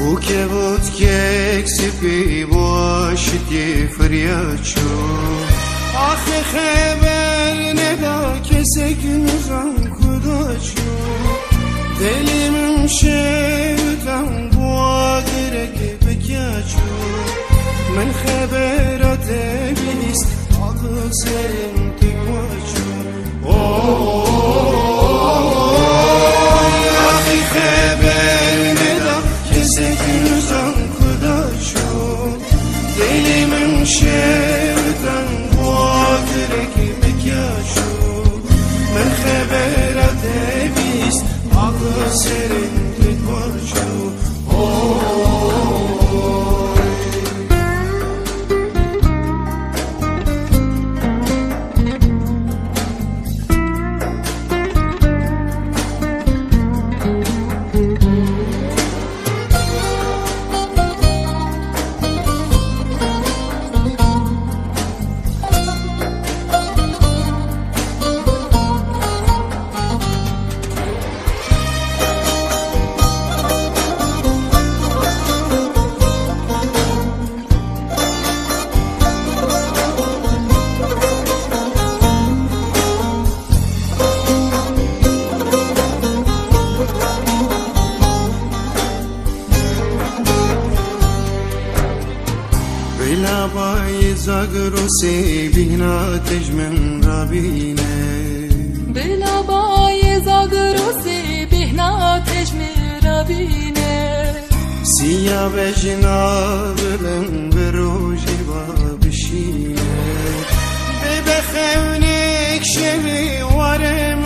Bu kevut keksipi boşti fıryaçu Ahı haber ne da kesek nuzan kudaçu Delimim şevdan bu adirek bekyaçu Men haberat ebist adı serim tekmaçu Ahı haber ne da kesek nuzan kudaçu Delimim şevdan bu adirek bekyaçu Men haberat ebist adı serim tekmaçu بلا باي زاغروسي بهنا تجمن رابينه بلا باي زاغروسي بهنا تجمن رابينه سيا بجنابن بروجي بابشينه ببخونك شوي ورم